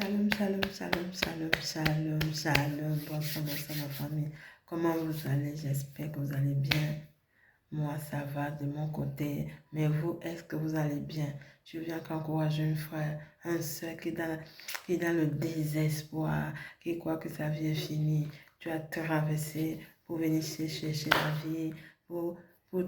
Shalom, shalom, shalom, shalom, shalom, shalom. Bonsoir, bonsoir ma famille. Comment vous allez? J'espère que vous allez bien. Moi, ça va de mon côté. Mais vous, est-ce que vous allez bien? Je viens qu'encourager un frère, un soeur qui est dans le désespoir, qui croit que sa vie est finie. Tu as traversé pour venir chercher la vie, pour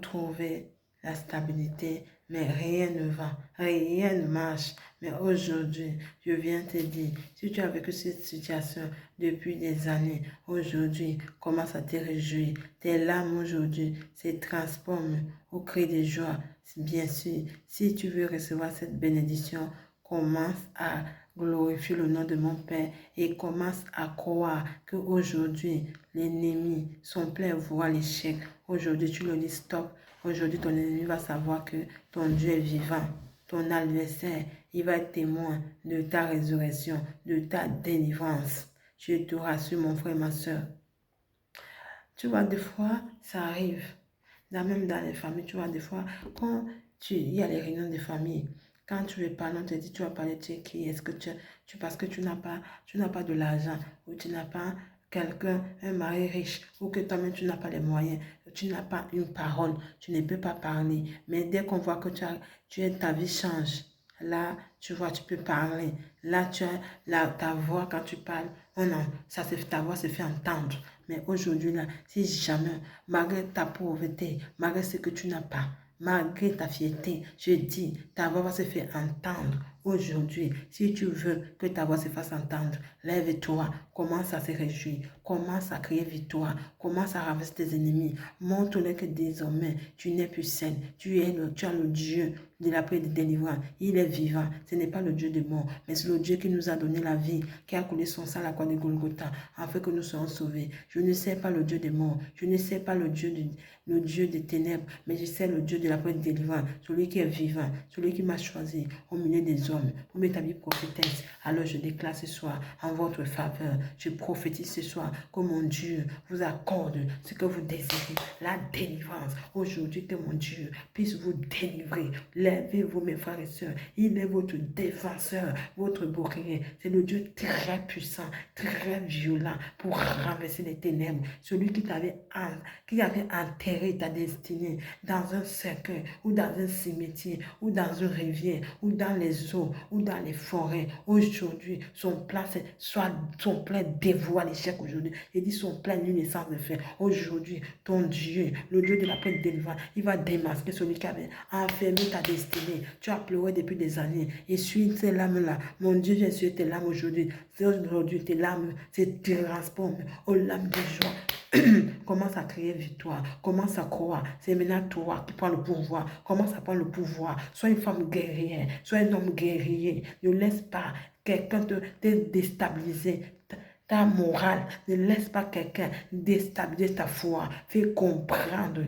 trouver la stabilité, mais rien ne va, rien ne marche. Mais aujourd'hui, je viens te dire, si tu as vécu cette situation depuis des années, aujourd'hui, commence à te réjouir. Tes larmes aujourd'hui se transforment au cri de joie. Bien sûr, si tu veux recevoir cette bénédiction, commence à glorifier le nom de mon Père et commence à croire qu'aujourd'hui, l'ennemi, son plein voit l'échec. Aujourd'hui, tu le dis stop. Aujourd'hui, ton ennemi va savoir que ton Dieu est vivant. Ton adversaire, il va être témoin de ta résurrection, de ta délivrance. Je te rassure, mon frère, ma soeur. Tu vois, des fois, ça arrive. Même dans les familles, tu vois, des fois, quand il y a les réunions de famille, quand tu veux parler, on te dit, tu vas parler de qui? Est-ce que parce que tu n'as pas de l'argent, ou tu n'as pas quelqu'un, un mari riche, ou que toi-même tu n'as pas les moyens, tu n'as pas une parole, tu ne peux pas parler. Mais dès qu'on voit que ta vie change, là, tu vois, tu peux parler. Là, ta voix, quand tu parles, oh non, ta voix se fait entendre. Mais aujourd'hui, là, si jamais, malgré ta pauvreté, malgré ce que tu n'as pas, malgré ta fierté, je dis, ta voix va se faire entendre. Aujourd'hui, si tu veux que ta voix se fasse entendre, lève-toi, commence à se réjouir, commence à crier victoire, commence à ramasser tes ennemis, montre-leur que désormais, tu n'es plus saine, tu as le Dieu de la paix et de délivrance. Il est vivant, ce n'est pas le Dieu des morts, mais c'est le Dieu qui nous a donné la vie, qui a coulé son sang à la croix de Golgotha, afin que nous soyons sauvés. Je ne sais pas le Dieu des morts, je ne sais pas le Dieu des ténèbres, mais je sais le Dieu de la paix et de délivrance, celui qui est vivant, celui qui m'a choisi au milieu des hommes, pour m'établir prophétesse. Alors je déclare ce soir en votre faveur, je prophétise ce soir que mon Dieu vous accorde ce que vous désirez, la délivrance. Aujourd'hui, que mon Dieu puisse vous délivrer. Lèvez-vous, mes frères et sœurs. Il est votre défenseur, votre bouclier. C'est le Dieu très puissant, très violent pour renverser les ténèbres. Celui qui avait enterré ta destinée dans un cercueil ou dans un cimetière ou dans une rivière ou dans les eaux ou dans les forêts. Aujourd'hui, son plan dévoué à l'échec aujourd'hui. Il dit son plan une naissance de faire. Aujourd'hui, ton Dieu, le Dieu de la paix de délivrance, il va démasquer celui qui avait enfermé ta destinée. Tu as pleuré depuis des années. Et suis ces larmes-là. Mon Dieu vient sur tes larmes aujourd'hui. Aujourd'hui, tes larmes se transforment aux larmes de joie. Commence à crier victoire, commence à croire. C'est maintenant toi qui prends le pouvoir. Commence à prendre le pouvoir. Sois une femme guerrière, sois un homme guerrier. Ne laisse pas quelqu'un te déstabiliser ta morale. Ne laisse pas quelqu'un déstabiliser ta foi. Fais comprendre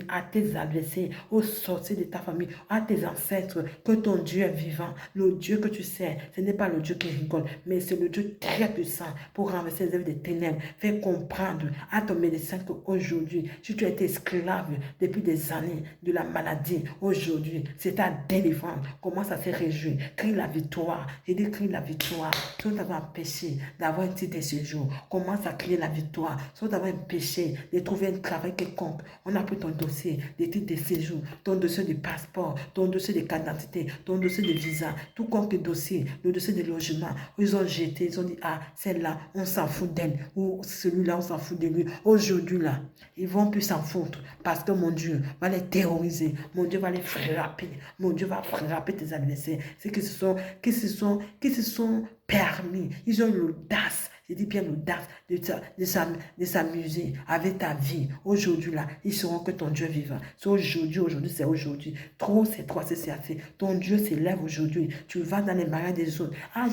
à tes adversaires, aux sorciers de ta famille, à tes ancêtres, que ton Dieu est vivant. Le Dieu que tu sais, ce n'est pas le Dieu qui rigole, mais c'est le Dieu très puissant pour renverser les œuvres des ténèbres. Fais comprendre à ton médecin qu'aujourd'hui, si tu as été esclave depuis des années de la maladie, aujourd'hui, c'est ta délivrance. Commence à se réjouir. Crie la victoire. J'ai dit crie la victoire. Si on t'avait empêché d'avoir un titre de séjour, commence à crier la victoire. Si on t'avait empêché de trouver un travail quelconque, on a pris ton dossier de titre de séjour, ton dossier de passeport, ton dossier de carte d'identité, ton dossier de visa, tout compte dossier, le dossier de logement. Ils ont jeté, ils ont dit, ah, celle-là, on s'en fout d'elle, ou celui-là, on s'en fout de lui. Aujourd'hui, là, ils vont plus s'en foutre parce que mon Dieu va les terroriser, mon Dieu va les frapper, mon Dieu va frapper tes adversaires, ceux qui se sont permis, ils ont l'audace, je dis bien l'audace de s'amuser avec ta vie. Aujourd'hui, là, ils sauront que ton Dieu est vivant. C'est aujourd'hui, c'est aujourd'hui. Trop, c'est trop, c'est assez. Ton Dieu s'élève aujourd'hui. Tu vas dans les mariages des autres. Ah,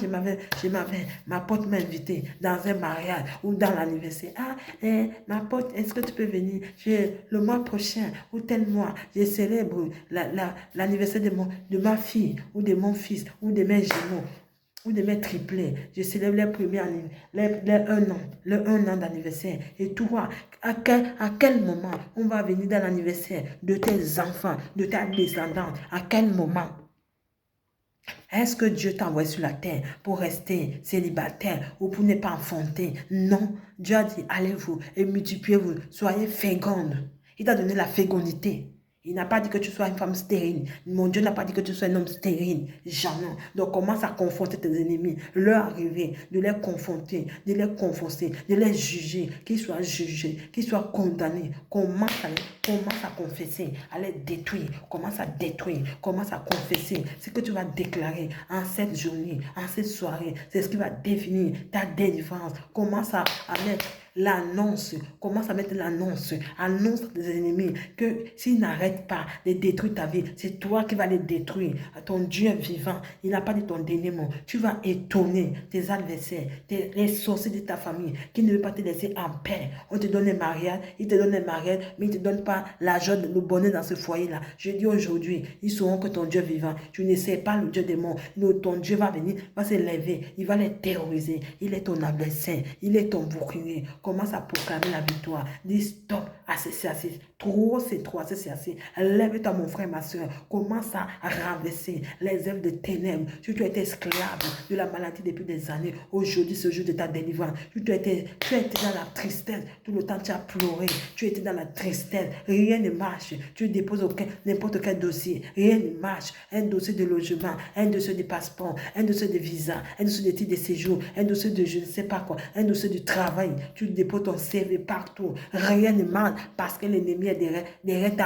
ma pote m'a invité dans un mariage ou dans l'anniversaire. Ah, ma pote, est-ce que tu peux venir? Le mois prochain ou tel mois, je célèbre l'anniversaire de ma fille ou de mon fils ou de mes jumeaux ou de mes triplés. Je célèbre les premiers le 1 an d'anniversaire. Et toi, à quel moment on va venir dans l'anniversaire de tes enfants, de ta descendance? À quel moment? Est-ce que Dieu t'a envoyé sur la terre pour rester célibataire ou pour ne pas enfanter? Non. Dieu a dit, allez-vous et multipliez-vous, soyez fécondes. Il t'a donné la fécondité. Il n'a pas dit que tu sois une femme stérile. Mon Dieu n'a pas dit que tu sois un homme stérile. Jamais. Donc commence à confronter tes ennemis. Leur arriver, de les confronter, de les confronter, de les juger, qu'ils soient jugés, qu'ils soient condamnés. Commence à confesser, à les détruire. Commence à détruire, commence à confesser. Ce que tu vas déclarer en cette journée, en cette soirée, c'est ce qui va définir ta délivrance. Commence à mettre l'annonce, commence à mettre l'annonce, annonce à tes ennemis que s'ils n'arrêtent pas de détruire ta vie, c'est toi qui vas les détruire. Ton Dieu est vivant, il n'a pas dit ton dernier mot. Tu vas étonner tes adversaires, les sorciers de ta famille qui ne veulent pas te laisser en paix. On te donne un mariage, ils te donnent un mariage, mais ils ne te donnent pas l'argent, le bonheur dans ce foyer-là. Je dis aujourd'hui, ils sauront que ton Dieu est vivant. Tu ne sais pas le Dieu des morts. Ton Dieu va venir, va se lever, il va les terroriser. Il est ton adversaire, il est ton bouclier. Commence à proclamer la victoire. Dis stop, assez, c'est assez. Trop, c'est trop, assez, c'est assez. Lève-toi, mon frère, ma soeur. Commence à renverser les œuvres de ténèbres. Si tu as été esclave de la maladie depuis des années, aujourd'hui, ce jour de ta délivrance, tu as été dans la tristesse. Tout le temps, tu as pleuré. Tu étais dans la tristesse. Rien ne marche. Tu déposes n'importe quel dossier. Rien ne marche. Un dossier de logement, un dossier de passeport, un dossier de visa, un dossier de titre de séjour, un dossier de je ne sais pas quoi, un dossier de travail. Tu déposes ton CV partout. Rien ne marche parce que l'ennemi est derrière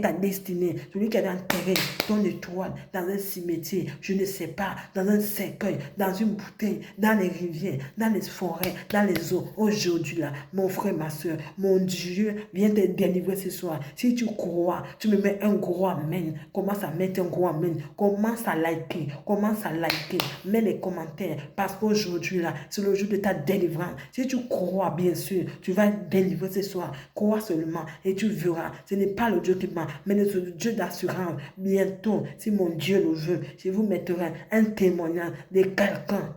ta destinée. Celui qui avait enterré ton étoile dans un cimetière, je ne sais pas, dans un cercueil, dans une bouteille, dans les rivières, dans les forêts, dans les eaux. Aujourd'hui là, mon frère, ma soeur, mon Dieu vient te délivrer ce soir. Si tu crois, tu me mets un gros amen. Commence à mettre un gros amen. Commence à liker. Commence à liker. Mets les commentaires. Parce qu'aujourd'hui là, c'est le jour de ta délivrance. Si tu crois, bien sûr, tu vas être délivré ce soir. Crois seulement et tu verras. Ce n'est pas le Dieu qui ment, mais le Dieu d'assurance. Bientôt, si mon Dieu le veut, je vous mettrai un témoignage de quelqu'un.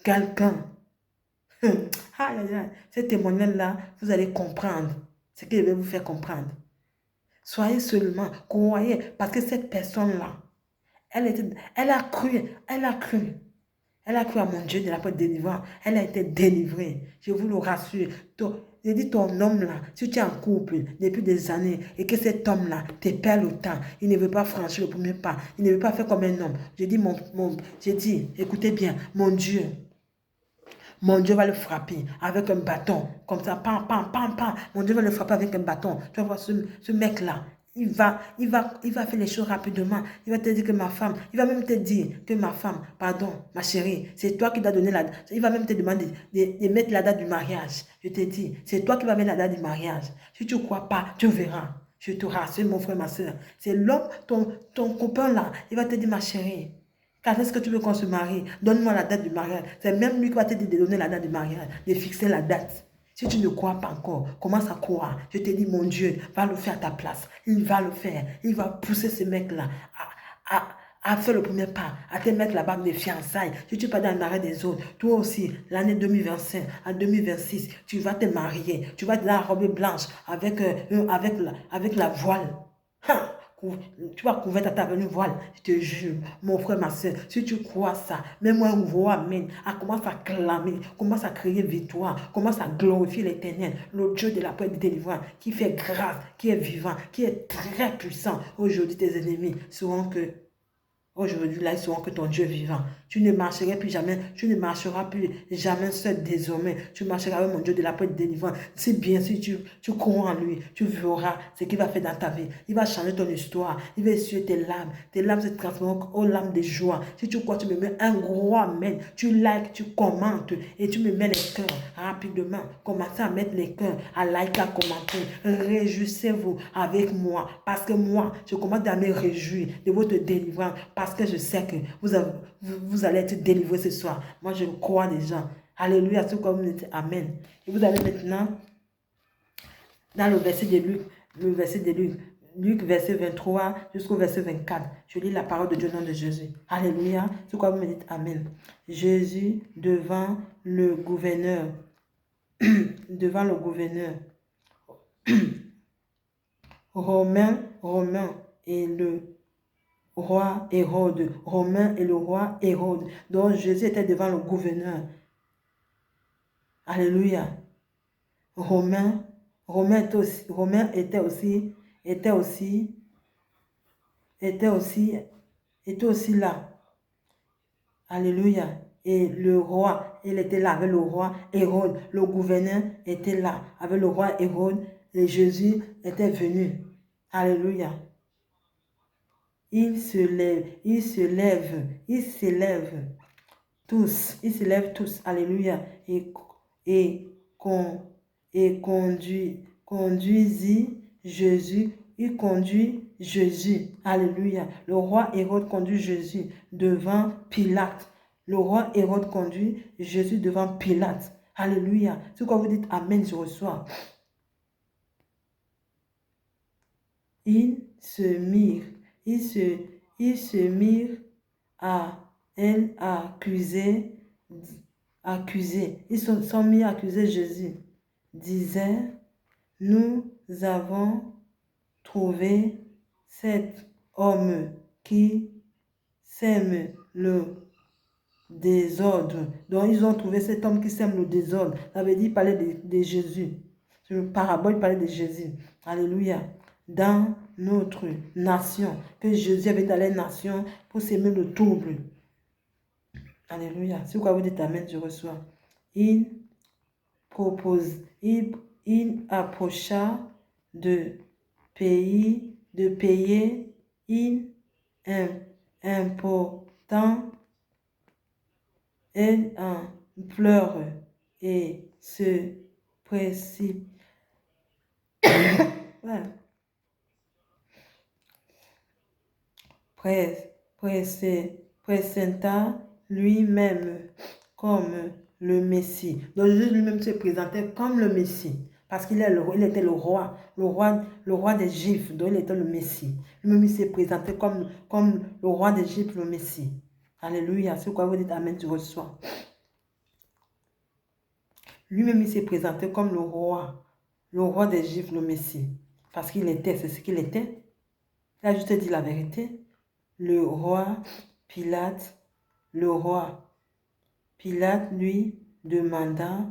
Quelqu'un. Aïe, aïe, aïe. Ce témoignage-là, vous allez comprendre ce que je vais vous faire comprendre. Soyez seulement, croyez, parce que cette personne-là, elle a cru, elle a cru. Elle a cru à mon Dieu de la part de délivrance. Elle a été délivrée. Je vous le rassure. Je dis ton homme-là, si tu es en couple depuis des années et que cet homme-là te perd le temps, il ne veut pas franchir le premier pas, il ne veut pas faire comme un homme. Je dis, écoutez bien, mon Dieu va le frapper avec un bâton. Comme ça, pam, pam, pam, pam. Mon Dieu va le frapper avec un bâton. Tu vas voir ce mec-là. Il va faire les choses rapidement. Il va te dire que ma femme, il va même te dire que ma femme, pardon, ma chérie, c'est toi qui dois donner la date. Il va même te demander de mettre la date du mariage. Je te dis, c'est toi qui vas mettre la date du mariage. Si tu ne crois pas, tu verras. Je te rassure, mon frère, ma soeur. C'est l'homme, ton copain là, il va te dire, ma chérie, quand est-ce que tu veux qu'on se marie? Donne-moi la date du mariage. C'est même lui qui va te dire de donner la date du mariage, de fixer la date. Si tu ne crois pas encore, commence à croire. Je te dis, mon Dieu va le faire à ta place. Il va le faire. Il va pousser ce mec-là à faire le premier pas, à te mettre la bague de fiançailles. Si tu n'es pas dans le mariage des autres, toi aussi, l'année 2025, en 2026, tu vas te marier. Tu vas être dans la robe blanche avec la voile. Ha! Tu vas couvrir ta venue voile. Je te jure, mon frère, ma soeur, si tu crois ça, mets-moi un gros amen. Commence à clamer, commence à crier victoire, commence à glorifier l'Éternel, le Dieu de la paix et de délivrance, qui fait grâce, qui est vivant, qui est très puissant. Aujourd'hui, tes ennemis sauront que aujourd'hui, là, ils sauront que ton Dieu est vivant. Tu ne marcheras plus jamais, tu ne marcheras plus jamais seul désormais. Tu marcheras avec mon Dieu de la paix et de délivrance. C'est bien si tu crois en lui, tu verras ce qu'il va faire dans ta vie. Il va changer ton histoire, il va essuyer tes larmes. Tes larmes se transformeront aux larmes de joie. Si tu crois, tu me mets un gros amen. Tu likes, tu commentes et tu me mets les cœurs rapidement. Commencez à mettre les cœurs, à liker, à commenter. Réjouissez-vous avec moi parce que moi, je commence à me réjouir de votre délivrance parce que je sais que vous allez être délivrés ce soir. Moi, je crois déjà. Alléluia, tout comme vous dites Amen. Et vous allez maintenant dans le verset de Luc, Luc verset 23 jusqu'au verset 24. Je lis la parole de Dieu au nom de Jésus. Alléluia, tout comme vous me dites Amen. Jésus devant le gouverneur, devant le gouverneur, Romain, et le roi Hérode, Romain et le roi Hérode. Donc Jésus était devant le gouverneur. Alléluia. Romain était aussi là. Alléluia. Et le roi, il était là avec le roi Hérode. Le gouverneur était là avec le roi Hérode. Et Jésus était venu. Alléluia. Ils s'élèvent tous. Alléluia. Et, conduisit Jésus. Il conduit Jésus. Alléluia. Le roi Hérode conduit Jésus devant Pilate. Le roi Hérode conduit Jésus devant Pilate. Alléluia. C'est quoi vous dites Amen, je reçois. Ils se mirent à accuser. Ils sont mis à accuser Jésus. Disaient, nous avons trouvé cet homme qui sème le désordre. Donc, ils ont trouvé cet homme qui sème le désordre. Ça veut dire, il parlait de Jésus. Sur le parabole, il parlait de Jésus. Alléluia. Dans notre nation, que Jésus avait dans les nations pour s'aimer le trouble. Alléluia. C'est quoi vous dites Amen, je reçois. Il approcha de payer une important elle en pleure et se précipita. Présenta lui-même comme le Messie. Donc Jésus lui-même se présentait comme le Messie. Parce qu'il était le roi des Juifs. Donc il était le Messie. Lui-même il s'est présenté comme le roi des Juifs, le Messie. Alléluia. C'est quoi vous dites Amen, tu reçois. Lui-même il s'est présenté comme le roi des Juifs, le Messie. Parce qu'il était, c'est ce qu'il était. Il a juste dit la vérité. Le roi Pilate lui demanda,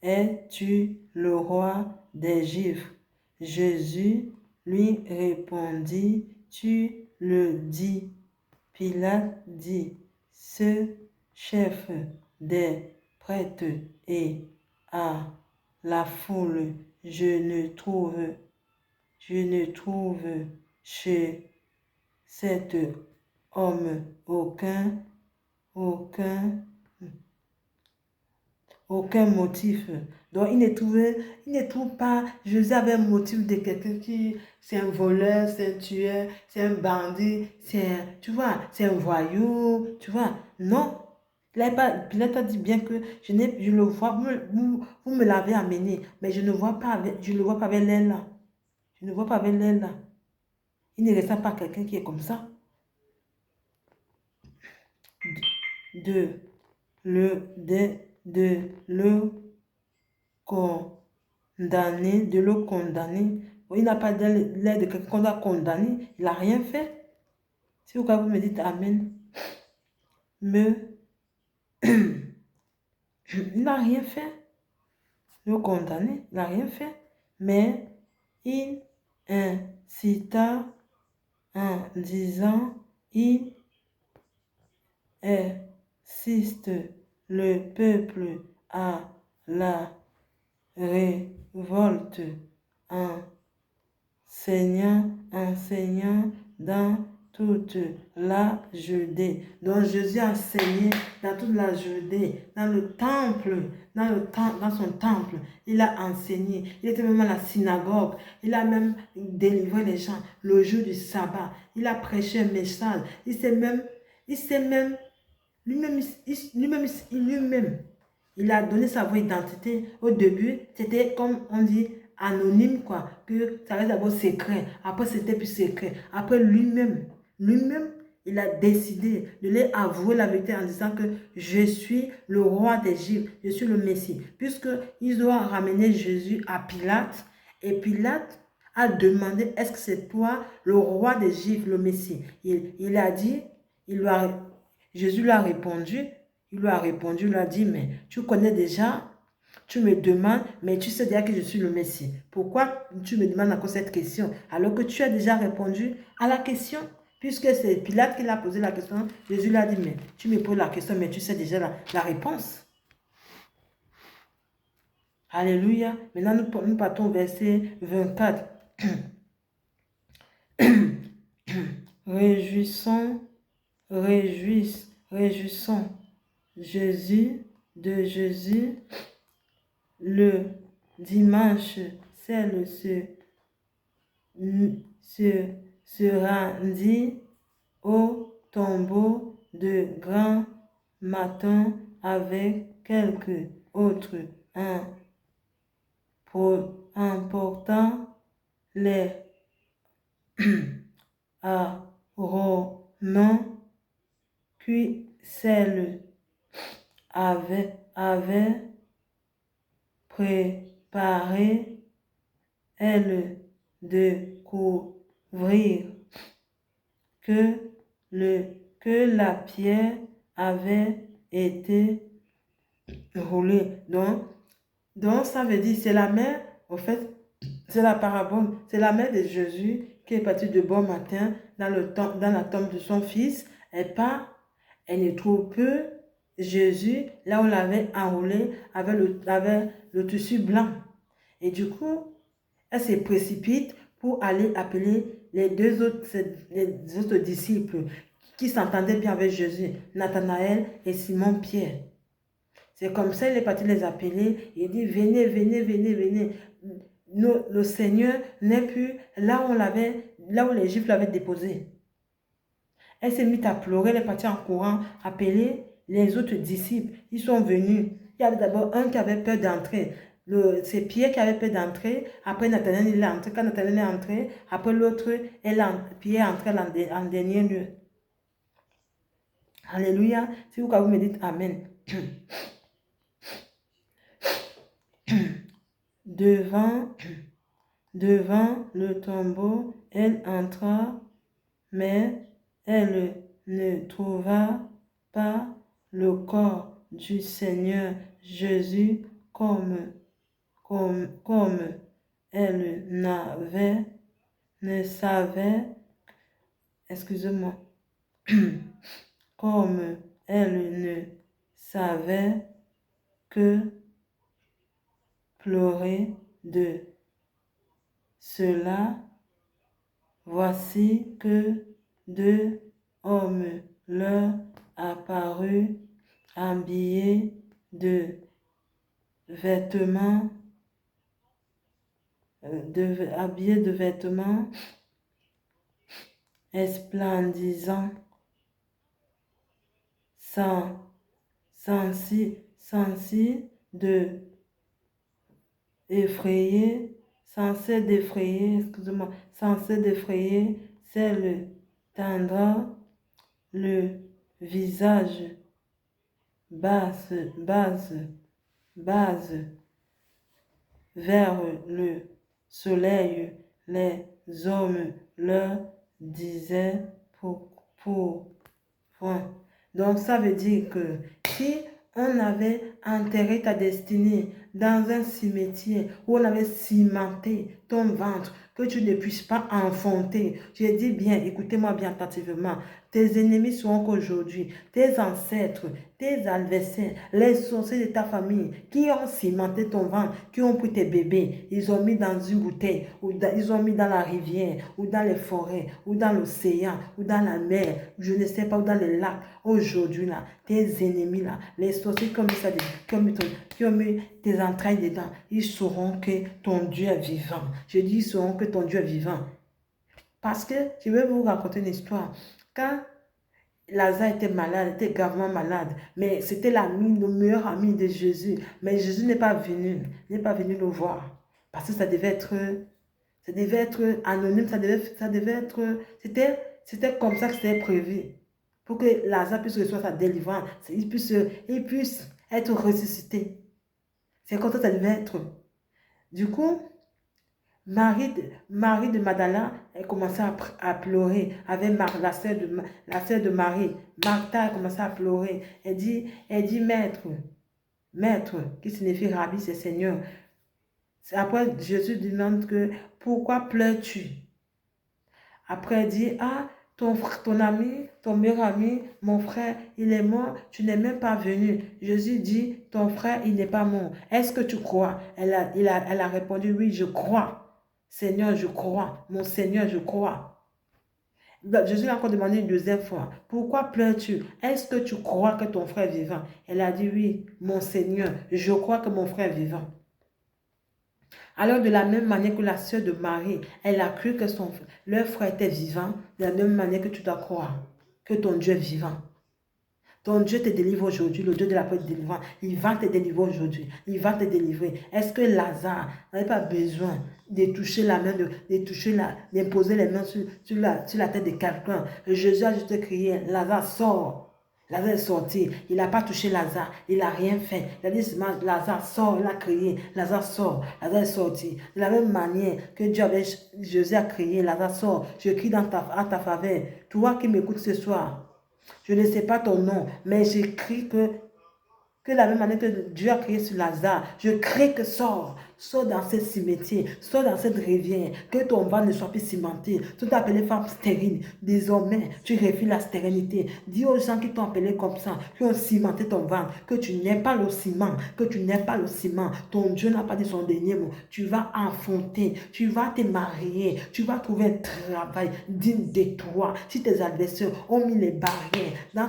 es-tu le roi des Juifs? Jésus lui répondit, tu le dis. Pilate dit, ce chef des prêtres et à la foule, je ne trouve chez cet homme aucun motif. Donc, il ne trouve pas, Jésus avait un motif de quelqu'un qui, c'est un voleur, c'est un tueur, c'est un bandit, tu vois, c'est un voyou, tu vois. Non. Pilate a dit bien que je le vois, vous me l'avez amené, mais je ne le vois pas avec l'aile là. Je ne vois pas avec l'aile là. Il ne reste pas quelqu'un qui est comme ça. De le condamner. Il n'a pas l'air de quelqu'un qu'on doit condamner. Il n'a rien fait. Si vous me dites Amen. Il n'a rien fait. Le condamner, il n'a rien fait. Mais il incita en disant, il insiste le peuple à la révolte, enseignant dans toute la Judée. Donc Jésus a enseigné dans toute la Judée, dans le temple, dans son temple. Il a enseigné. Il était même à la synagogue. Il a même délivré les gens le jour du sabbat. Il a prêché un message. Lui-même, il a donné sa vraie identité. Au début, c'était comme on dit, anonyme, quoi. Que ça reste d'abord secret. Après, c'était plus secret. Après, lui-même, il a décidé de lui avouer la vérité en disant que je suis le roi des Juifs, je suis le Messie. Puisqu'ils ont ramené Jésus à Pilate. Et Pilate a demandé, est-ce que c'est toi, le roi des Juifs, le Messie? Il a dit, Jésus lui a répondu, il lui a dit, mais tu connais déjà, tu me demandes, mais tu sais déjà que je suis le Messie. Pourquoi tu me demandes encore cette question alors que tu as déjà répondu à la question? Puisque c'est Pilate qui l'a posé la question, Jésus lui a dit, mais tu me poses la question, mais tu sais déjà la réponse. Alléluia. Maintenant, nous partons au verset 24. Réjouissons, réjouissons Jésus, le dimanche, celle se rendit au tombeau de grand matin avec quelques autres emportant les Romains qui celle avait préparé elle de couvrir que la pierre avait été roulée. Donc ça veut dire, c'est la mère, en fait, c'est la parabole, c'est la mère de Jésus qui est partie de bon matin dans la tombe de son fils. Elle ne trouve plus Jésus là où on l'avait enroulé avec le tissu blanc. Et du coup, elle se précipite pour aller appeler les autres disciples qui s'entendaient bien avec Jésus, Nathanaël et Simon-Pierre. C'est comme ça, il est parti les appeler. Il dit, venez, venez, venez, venez. Le Seigneur n'est plus là où les Juifs l'avaient déposé. Elle s'est mise à pleurer, elle est partie en courant, appeler les autres disciples. Ils sont venus. Il y avait d'abord un qui avait peur d'entrer. C'est Pierre qui avait peur d'entrer. Après, Nathanaël, il est entré. Quand Nathanaël est entré, après l'autre, Pierre est entré en dernier lieu. Alléluia. Si vous me dites Amen. Devant le tombeau, elle entra, mais elle ne trouva pas le corps du Seigneur Jésus comme elle ne savait, excusez-moi, comme elle ne savait que pleurer de cela, voici que deux hommes leur apparurent habillés de vêtements resplendissants, sans d'effrayer, celle tendra le visage base vers le soleil. Les hommes leur disaient point. Donc ça veut dire que si on avait enterré ta destinée dans un cimetière où on avait cimenté ton ventre, que tu ne puisses pas enfanter. Je dis bien, écoutez-moi bien attentivement. Tes ennemis seront qu'aujourd'hui, tes ancêtres, tes adversaires, les sorciers de ta famille qui ont cimenté ton ventre, qui ont pris tes bébés, ils ont mis dans une bouteille, ils ont mis dans la rivière, ou dans les forêts, ou dans l'océan, ou dans la mer, je ne sais pas, ou dans les lacs. Aujourd'hui, là, tes ennemis, là, les sorciers qui ont mis tes entrailles dedans, ils sauront que ton Dieu est vivant. Je dis, ils sauront que ton Dieu est vivant. Parce que, je vais vous raconter une histoire. Quand Lazare était malade, était gravement malade, mais c'était le meilleur ami de Jésus. Mais Jésus n'est pas venu le voir. Parce que ça devait être anonyme, c'était comme ça que c'était prévu. Pour que Lazare puisse recevoir sa délivrance, il puisse être ressuscité. C'est comme ça que ça devait être. Du coup, Marie de Magdala, elle commençait à pleurer avec la sœur de Marie. Martha, elle commençait à pleurer. Elle dit, maître, qui signifie rabbi, c'est Seigneur. Après, Jésus demande que, pourquoi pleures-tu? Après, elle dit, ah, ton ami, ton meilleur ami, mon frère, il est mort, tu n'es même pas venu. Jésus dit, ton frère, il n'est pas mort. Est-ce que tu crois? Elle a répondu, oui, je crois. Seigneur, je crois. Mon Seigneur, je crois. Jésus a encore demandé une deuxième fois, pourquoi pleures-tu? Est-ce que tu crois que ton frère est vivant? Elle a dit, oui, mon Seigneur, je crois que mon frère est vivant. Alors, de la même manière que la sœur de Marie, elle a cru que leur frère était vivant, de la même manière que tu dois croire que ton Dieu est vivant. Ton Dieu te délivre aujourd'hui, le Dieu de la paix de délivrance. Il va te délivrer aujourd'hui. Il va te délivrer. Est-ce que Lazare n'avait pas besoin de toucher la main, d'imposer les mains sur la tête de quelqu'un? Jésus a juste crié, Lazare sort. Lazare est sorti, il n'a pas touché Lazare, il n'a rien fait. Il a dit seulement, Lazare sort, il a crié, Lazare sort, Lazare est sorti. De la même manière que Jésus a crié, Lazare sort, je crie à ta faveur. Toi qui m'écoutes ce soir, je ne sais pas ton nom, mais j'écris que la même manière que Dieu a crié sur Lazare, je crie que sors dans ce cimetière, sors dans cette rivière, que ton ventre ne soit plus cimenté. Tu t'es appelé femme stérile, désormais tu refuses la stérilité. Dis aux gens qui t'ont appelé comme ça, qui ont cimenté ton ventre, que tu n'aimes pas le ciment, Ton Dieu n'a pas dit son dernier mot. Tu vas affronter, tu vas te marier, tu vas trouver un travail digne de toi. Si tes adversaires ont mis les barrières dans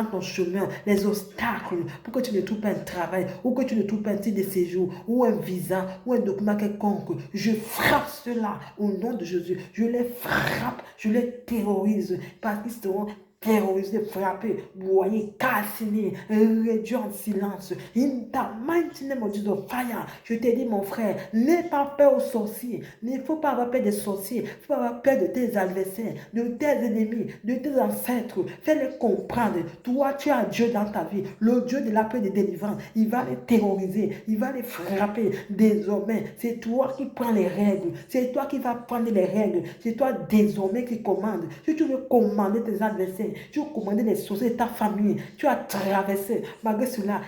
ton chemin, les obstacles, pour que tu ne trouves pas un travail, ou que tu ne trouves pas un titre de séjour, ou un visa, ou un document quelconque, je frappe cela au nom de Jésus. Je les frappe, je les terrorise, parce qu'ils seront terrorisés, frappés, broyés, calcinés, réduits en silence. In the mighty name of Jesus, fire. Je te dis, mon frère, n'aie pas peur aux sorciers. Il ne faut pas avoir peur des sorciers. Il ne faut pas avoir peur de tes adversaires, de tes ennemis, de tes ancêtres. Fais-les comprendre. Toi, tu as Dieu dans ta vie, le Dieu de la paix et de délivrance. Il va les terroriser, il va les frapper. Désormais, c'est toi qui prends les règles. C'est toi qui vas prendre les règles. C'est toi désormais qui commandes. Si tu veux commander tes adversaires, tu veux commander les sorciers de ta famille, tu as traversé. Malgré cela,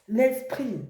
l'esprit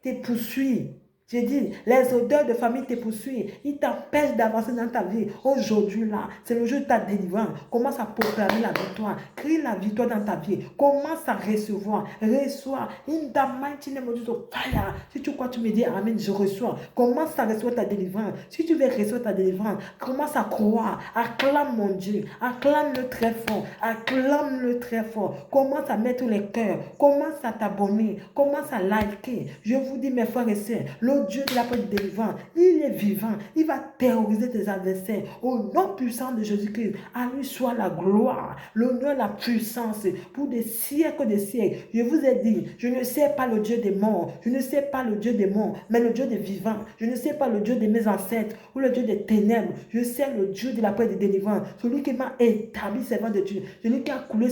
te poursuit. J'ai dit, les odeurs de famille te poursuivent. Ils t'empêchent d'avancer dans ta vie. Aujourd'hui, là, c'est le jour de ta délivrance. Commence à proclamer la victoire. Crie la victoire dans ta vie. Commence à recevoir. Reçois. In the mighty name of Jesus, fire. Si tu crois, tu me dis, amen, je reçois. Commence à recevoir ta délivrance. Si tu veux recevoir ta délivrance, commence à croire. Acclame mon Dieu. Acclame-le très fort. Acclame-le très fort. Commence à mettre les cœurs. Commence à t'abonner. Commence à liker. Je vous dis, mes frères et sœurs, le Dieu de la paix de délivrance, il est vivant. Il va terroriser tes adversaires. Au nom puissant de Jésus-Christ, à lui soit la gloire, l'honneur, la puissance pour des siècles des siècles. Je vous ai dit, je ne sais pas le Dieu des morts. Je ne sais pas le Dieu des morts, mais le Dieu des vivants. Je ne sais pas le Dieu de mes ancêtres ou le Dieu des ténèbres. Je sais le Dieu de la paix de délivrance. Celui qui m'a établi servant de Dieu. Celui qui a coulé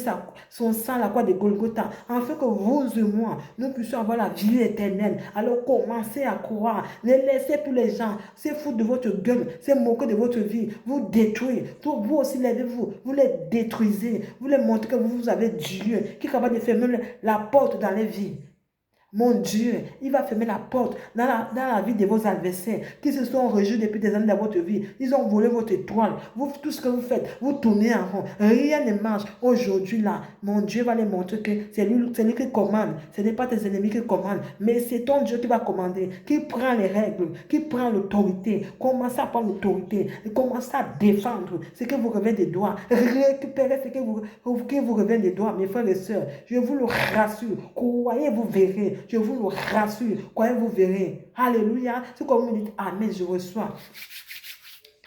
son sang à la croix de Golgotha. Afin que vous et moi, nous puissions avoir la vie éternelle. Alors commencez à croire. Ne laissez plus les gens se foutre de votre gueule, se moquer de votre vie, vous détruire. Vous aussi, levez-vous, vous les détruisez. Vous les montrez que vous avez Dieu qui est capable de fermer la porte dans les vies. Mon Dieu, il va fermer la porte dans la vie de vos adversaires qui se sont réjouis depuis des années dans votre vie. Ils ont volé votre étoile. Tout ce que vous faites, vous tournez en rond. Rien ne marche. Aujourd'hui, là, mon Dieu va les montrer que c'est lui qui commande. Ce n'est pas tes ennemis qui commandent, mais c'est ton Dieu qui va commander, qui prend les règles, qui prend l'autorité. Commencez à prendre l'autorité et commencez à défendre ce que vous revient des doigts. Récupérez ce qui vous revient des doigts, mes frères et sœurs. Je vous le rassure. Croyez, vous verrez. Je vous le rassure. Croyez, vous verrez. Alléluia. C'est comme vous me dites, amen, je reçois.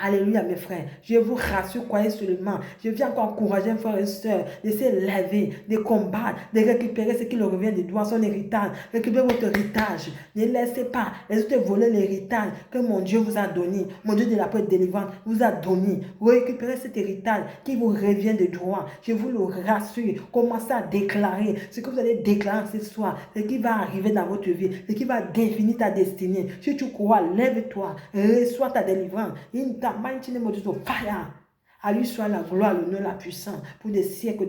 Alléluia, mes frères. Je vous rassure, croyez seulement. Je viens encore encourager un frère et soeur de se lever, de combattre, de récupérer ce qui leur revient de droit, son héritage. Récupérez votre héritage. Ne laissez pas les autres voler l'héritage que mon Dieu vous a donné. Mon Dieu de la paix délivrante vous a donné. Récupérez cet héritage qui vous revient de droit. Je vous le rassure. Commencez à déclarer ce que vous allez déclarer ce soir. Ce qui va arriver dans votre vie. Ce qui va définir ta destinée. Si tu crois, lève-toi. Reçois ta délivrance. Mighty name of Jesus, fire. À lui soit la gloire, l'honneur, la puissance pour des siècles.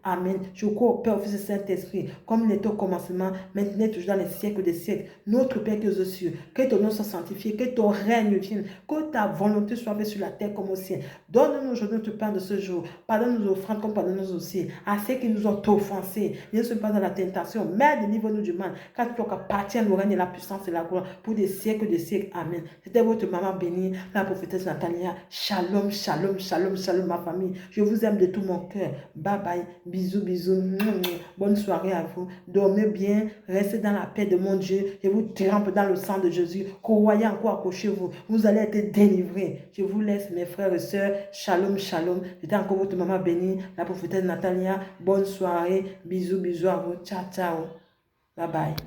Amen. Je crois au Père, au Fils et Saint-Esprit, comme il était au commencement, maintenant toujours dans les siècles des siècles. Notre Père qui est aux cieux, que ton nom soit sanctifié, que ton règne vienne, que ta volonté soit faite sur la terre comme au ciel. Donne-nous aujourd'hui notre pain de ce jour. Pardonne nos offrandes comme pardonne-nous aussi. À ceux qui nous ont offensés, ne se pas dans la tentation, mais délivre-nous du mal, car tu appartiens au règne et la puissance et la gloire pour des siècles. Amen. C'était votre maman bénie, la prophétesse Natalia. Shalom, shalom, shalom, shalom, ma famille. Je vous aime de tout mon cœur. Bye bye. Bisous, bisous. Bonne soirée à vous. Dormez bien. Restez dans la paix de mon Dieu. Je vous trempe dans le sang de Jésus. Croyez encore, accrochez-vous. Vous allez être délivrés. Je vous laisse, mes frères et sœurs. Shalom, shalom. J'étais encore votre maman bénie, la prophétesse Natalia. Bonne soirée. Bisous, bisous à vous. Ciao, ciao. Bye bye.